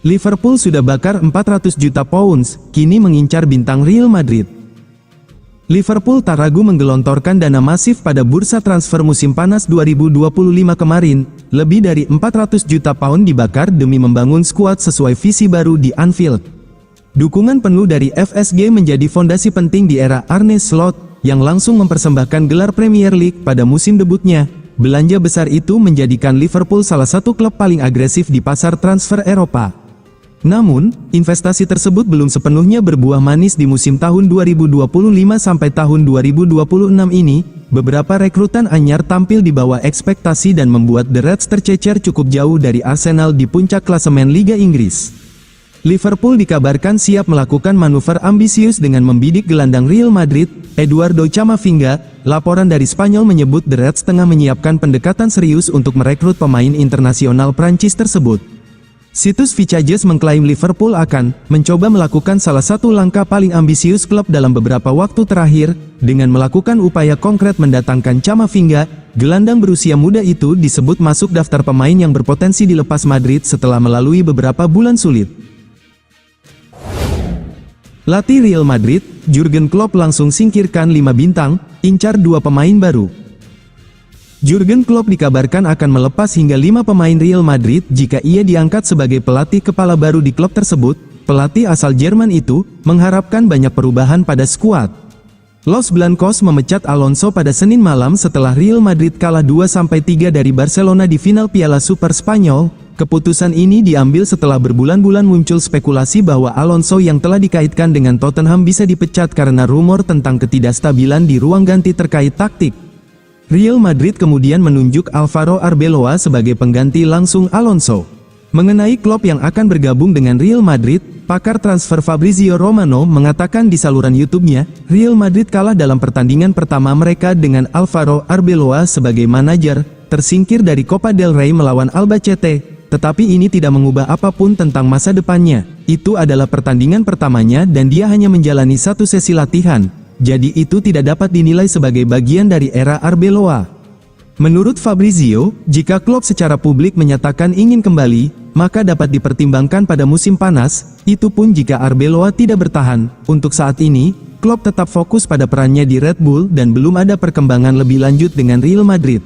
Liverpool sudah bakar 400 juta pounds, kini mengincar bintang Real Madrid. Liverpool tak ragu menggelontorkan dana masif pada bursa transfer musim panas 2025 kemarin, lebih dari 400 juta pound dibakar demi membangun skuad sesuai visi baru di Anfield. Dukungan penuh dari FSG menjadi fondasi penting di era Arne Slot, yang langsung mempersembahkan gelar Premier League pada musim debutnya. Belanja besar itu menjadikan Liverpool salah satu klub paling agresif di pasar transfer Eropa. Namun, investasi tersebut belum sepenuhnya berbuah manis di musim tahun 2025 sampai tahun 2026 ini. Beberapa rekrutan anyar tampil di bawah ekspektasi dan membuat The Reds tercecer cukup jauh dari Arsenal di puncak klasemen Liga Inggris. Liverpool dikabarkan siap melakukan manuver ambisius dengan membidik gelandang Real Madrid, Eduardo Camavinga. Laporan dari Spanyol menyebut The Reds tengah menyiapkan pendekatan serius untuk merekrut pemain internasional Prancis tersebut. Situs Fichajes mengklaim Liverpool akan mencoba melakukan salah satu langkah paling ambisius klub dalam beberapa waktu terakhir, dengan melakukan upaya konkret mendatangkan Camavinga. Gelandang berusia muda itu disebut masuk daftar pemain yang berpotensi dilepas Madrid setelah melalui beberapa bulan sulit. Latih Real Madrid, Jurgen Klopp langsung singkirkan 5 bintang, incar 2 pemain baru. Jurgen Klopp dikabarkan akan melepas hingga 5 pemain Real Madrid jika ia diangkat sebagai pelatih kepala baru di klub tersebut. Pelatih asal Jerman itu mengharapkan banyak perubahan pada skuad. Los Blancos memecat Alonso pada Senin malam setelah Real Madrid kalah 2-3 dari Barcelona di final Piala Super Spanyol. Keputusan ini diambil setelah berbulan-bulan muncul spekulasi bahwa Alonso yang telah dikaitkan dengan Tottenham bisa dipecat karena rumor tentang ketidakstabilan di ruang ganti terkait taktik. Real Madrid kemudian menunjuk Alvaro Arbeloa sebagai pengganti langsung Alonso. Mengenai Klopp yang akan bergabung dengan Real Madrid, pakar transfer Fabrizio Romano mengatakan di saluran YouTube-nya, Real Madrid kalah dalam pertandingan pertama mereka dengan Alvaro Arbeloa sebagai manajer, tersingkir dari Copa del Rey melawan Albacete, tetapi ini tidak mengubah apapun tentang masa depannya. Itu adalah pertandingan pertamanya dan dia hanya menjalani satu sesi latihan. Jadi itu tidak dapat dinilai sebagai bagian dari era Arbeloa. Menurut Fabrizio, jika Klopp secara publik menyatakan ingin kembali, maka dapat dipertimbangkan pada musim panas, itu pun jika Arbeloa tidak bertahan. Untuk saat ini, Klopp tetap fokus pada perannya di Red Bull dan belum ada perkembangan lebih lanjut dengan Real Madrid.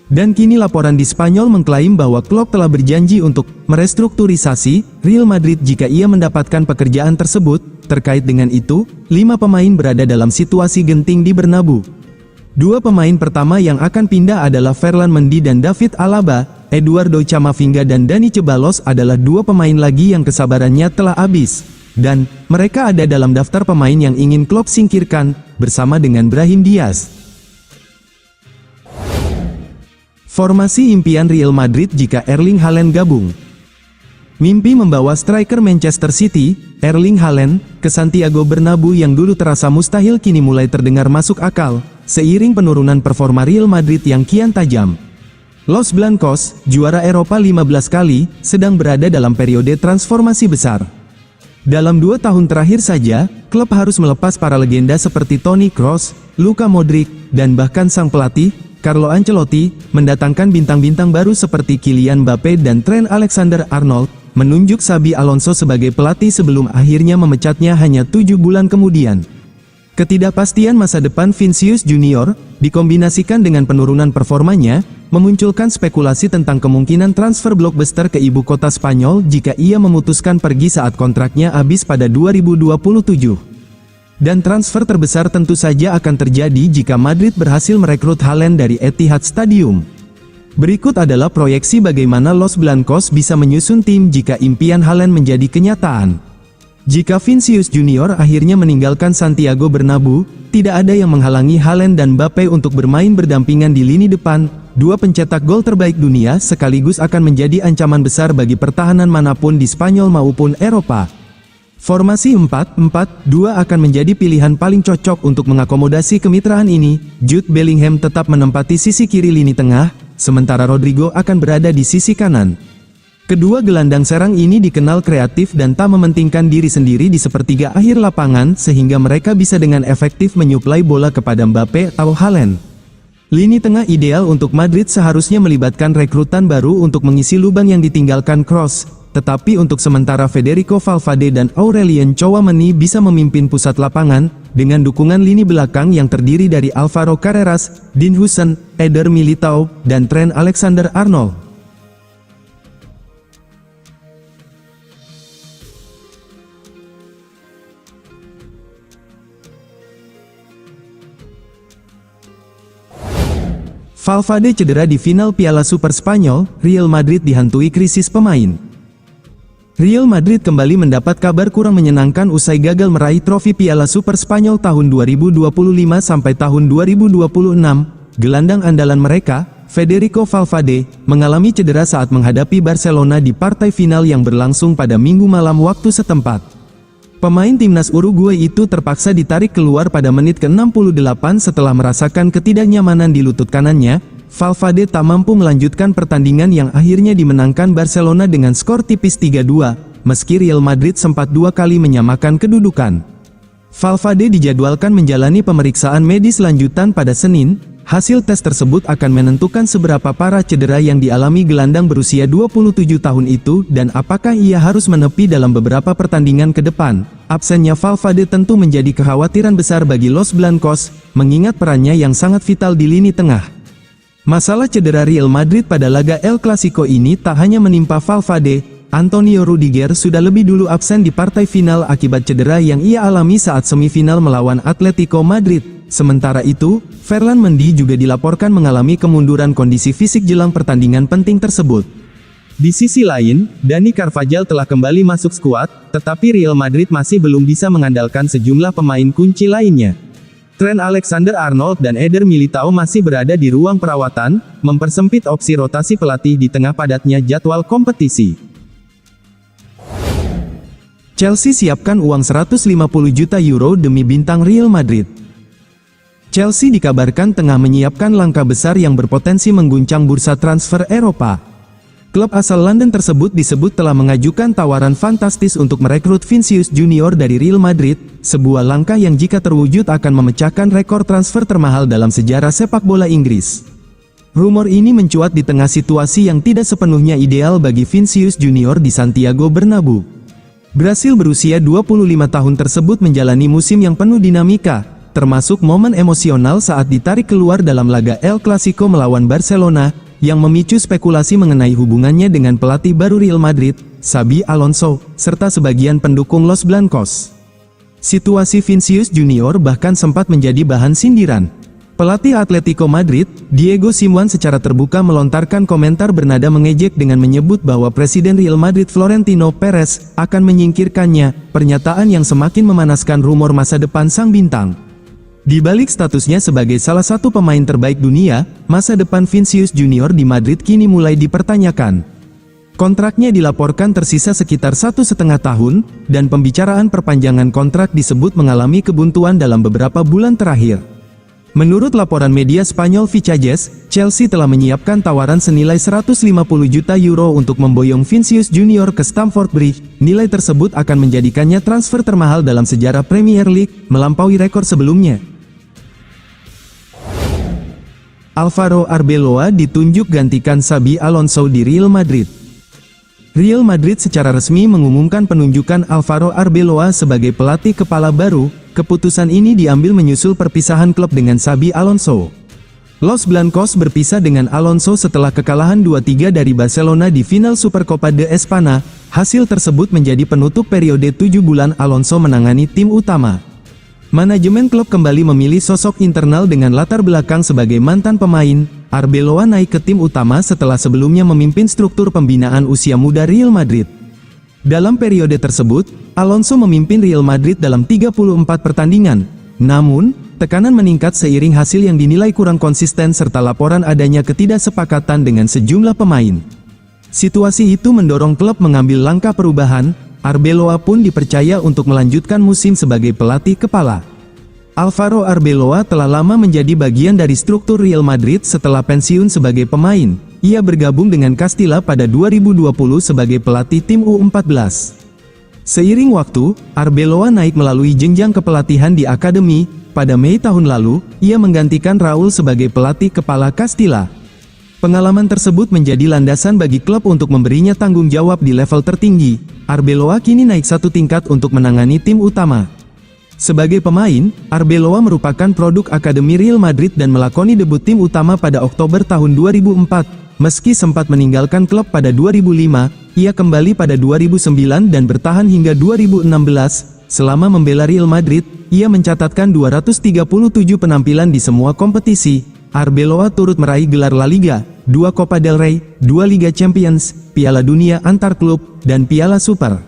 Dan kini laporan di Spanyol mengklaim bahwa Klopp telah berjanji untuk merestrukturisasi Real Madrid jika ia mendapatkan pekerjaan tersebut. Terkait dengan itu, 5 pemain berada dalam situasi genting di Bernabeu. 2 pemain pertama yang akan pindah adalah Ferland Mendy dan David Alaba. Eduardo Camavinga dan Dani Ceballos adalah 2 pemain lagi yang kesabarannya telah habis. Dan mereka ada dalam daftar pemain yang ingin Klopp singkirkan, bersama dengan Brahim Diaz. Formasi impian Real Madrid jika Erling Haaland gabung. Mimpi membawa striker Manchester City, Erling Haaland, ke Santiago Bernabeu yang dulu terasa mustahil kini mulai terdengar masuk akal, seiring penurunan performa Real Madrid yang kian tajam. Los Blancos, juara Eropa 15 kali, sedang berada dalam periode transformasi besar. Dalam 2 tahun terakhir saja, klub harus melepas para legenda seperti Toni Kroos, Luka Modric, dan bahkan sang pelatih, Carlo Ancelotti, mendatangkan bintang-bintang baru seperti Kylian Mbappe dan Trent Alexander-Arnold, menunjuk Xabi Alonso sebagai pelatih sebelum akhirnya memecatnya hanya 7 bulan kemudian. Ketidakpastian masa depan Vinicius Junior, dikombinasikan dengan penurunan performanya, memunculkan spekulasi tentang kemungkinan transfer blockbuster ke ibu kota Spanyol jika ia memutuskan pergi saat kontraknya habis pada 2027. Dan transfer terbesar tentu saja akan terjadi jika Madrid berhasil merekrut Haaland dari Etihad Stadium. Berikut adalah proyeksi bagaimana Los Blancos bisa menyusun tim jika impian Haaland menjadi kenyataan. Jika Vinicius Junior akhirnya meninggalkan Santiago Bernabeu, tidak ada yang menghalangi Haaland dan Mbappe untuk bermain berdampingan di lini depan. 2 pencetak gol terbaik dunia sekaligus akan menjadi ancaman besar bagi pertahanan manapun di Spanyol maupun Eropa. Formasi 4-4-2 akan menjadi pilihan paling cocok untuk mengakomodasi kemitraan ini. Jude Bellingham tetap menempati sisi kiri lini tengah, sementara Rodrigo akan berada di sisi kanan. Kedua gelandang serang ini dikenal kreatif dan tak mementingkan diri sendiri di sepertiga akhir lapangan sehingga mereka bisa dengan efektif menyuplai bola kepada Mbappe atau Haaland. Lini tengah ideal untuk Madrid seharusnya melibatkan rekrutan baru untuk mengisi lubang yang ditinggalkan Kroos. tetapi untuk sementara Federico Valverde dan Aurelien Tchouameni bisa memimpin pusat lapangan, dengan dukungan lini belakang yang terdiri dari Alvaro Carreras, Dean Huijsen, Eder Militao, dan Trent Alexander-Arnold. Valverde cedera di final Piala Super Spanyol, Real Madrid dihantui krisis pemain. Real Madrid kembali mendapat kabar kurang menyenangkan usai gagal meraih trofi Piala Super Spanyol tahun 2025 sampai tahun 2026. Gelandang andalan mereka, Federico Valverde, mengalami cedera saat menghadapi Barcelona di partai final yang berlangsung pada Minggu malam waktu setempat. Pemain timnas Uruguay itu terpaksa ditarik keluar pada menit ke-68 setelah merasakan ketidaknyamanan di lutut kanannya. Valverde tak mampu melanjutkan pertandingan yang akhirnya dimenangkan Barcelona dengan skor tipis 3-2, meski Real Madrid sempat dua kali menyamakan kedudukan. Valverde dijadwalkan menjalani pemeriksaan medis lanjutan pada Senin. Hasil tes tersebut akan menentukan seberapa parah cedera yang dialami gelandang berusia 27 tahun itu dan apakah ia harus menepi dalam beberapa pertandingan ke depan. Absennya Valverde tentu menjadi kekhawatiran besar bagi Los Blancos, mengingat perannya yang sangat vital di lini tengah. Masalah cedera Real Madrid pada laga El Clasico ini tak hanya menimpa Valverde. Antonio Rudiger sudah lebih dulu absen di partai final akibat cedera yang ia alami saat semifinal melawan Atletico Madrid. Sementara itu, Ferland Mendy juga dilaporkan mengalami kemunduran kondisi fisik jelang pertandingan penting tersebut. Di sisi lain, Dani Carvajal telah kembali masuk skuad, tetapi Real Madrid masih belum bisa mengandalkan sejumlah pemain kunci lainnya. Trent Alexander-Arnold dan Eder Militao masih berada di ruang perawatan, mempersempit opsi rotasi pelatih di tengah padatnya jadwal kompetisi. Chelsea siapkan uang 150 juta euro demi bintang Real Madrid. Chelsea dikabarkan tengah menyiapkan langkah besar yang berpotensi mengguncang bursa transfer Eropa. Klub asal London tersebut disebut telah mengajukan tawaran fantastis untuk merekrut Vinicius Junior dari Real Madrid, sebuah langkah yang jika terwujud akan memecahkan rekor transfer termahal dalam sejarah sepak bola Inggris. Rumor ini mencuat di tengah situasi yang tidak sepenuhnya ideal bagi Vinicius Junior di Santiago Bernabeu. Brasil berusia 25 tahun tersebut menjalani musim yang penuh dinamika, termasuk momen emosional saat ditarik keluar dalam laga El Clasico melawan Barcelona, yang memicu spekulasi mengenai hubungannya dengan pelatih baru Real Madrid, Xabi Alonso, serta sebagian pendukung Los Blancos. Situasi Vinicius Junior bahkan sempat menjadi bahan sindiran. Pelatih Atletico Madrid, Diego Simeone secara terbuka melontarkan komentar bernada mengejek dengan menyebut bahwa Presiden Real Madrid Florentino Perez akan menyingkirkannya, pernyataan yang semakin memanaskan rumor masa depan sang bintang. Di balik statusnya sebagai salah satu pemain terbaik dunia, masa depan Vinicius Junior di Madrid kini mulai dipertanyakan. Kontraknya dilaporkan tersisa sekitar 1,5 tahun, dan pembicaraan perpanjangan kontrak disebut mengalami kebuntuan dalam beberapa bulan terakhir. Menurut laporan media Spanyol Fichajes, Chelsea telah menyiapkan tawaran senilai 150 juta euro untuk memboyong Vinicius Junior ke Stamford Bridge. Nilai tersebut akan menjadikannya transfer termahal dalam sejarah Premier League, melampaui rekor sebelumnya. Alvaro Arbeloa ditunjuk gantikan Xabi Alonso di Real Madrid. Real Madrid secara resmi mengumumkan penunjukan Alvaro Arbeloa sebagai pelatih kepala baru. Keputusan ini diambil menyusul perpisahan klub dengan Xabi Alonso. Los Blancos berpisah dengan Alonso setelah kekalahan 2-3 dari Barcelona di final Supercopa de España. Hasil tersebut menjadi penutup periode 7 bulan Alonso menangani tim utama. Manajemen klub kembali memilih sosok internal dengan latar belakang sebagai mantan pemain. Arbeloa naik ke tim utama setelah sebelumnya memimpin struktur pembinaan usia muda Real Madrid. Dalam periode tersebut, Alonso memimpin Real Madrid dalam 34 pertandingan. Namun, tekanan meningkat seiring hasil yang dinilai kurang konsisten serta laporan adanya ketidaksepakatan dengan sejumlah pemain. Situasi itu mendorong klub mengambil langkah perubahan. Arbeloa pun dipercaya untuk melanjutkan musim sebagai pelatih kepala. Alvaro Arbeloa telah lama menjadi bagian dari struktur Real Madrid setelah pensiun sebagai pemain. Ia bergabung dengan Castilla pada 2020 sebagai pelatih tim U14. Seiring waktu, Arbeloa naik melalui jenjang kepelatihan di akademi. Pada Mei tahun lalu, ia menggantikan Raul sebagai pelatih kepala Castilla. Pengalaman tersebut menjadi landasan bagi klub untuk memberinya tanggung jawab di level tertinggi. Arbeloa kini naik satu tingkat untuk menangani tim utama. Sebagai pemain, Arbeloa merupakan produk Akademi Real Madrid dan melakoni debut tim utama pada Oktober tahun 2004. Meski sempat meninggalkan klub pada 2005, ia kembali pada 2009 dan bertahan hingga 2016. Selama membela Real Madrid, ia mencatatkan 237 penampilan di semua kompetisi. Arbeloa turut meraih gelar La Liga, 2 Copa del Rey, 2 Liga Champions, Piala Dunia antar klub, dan Piala Super.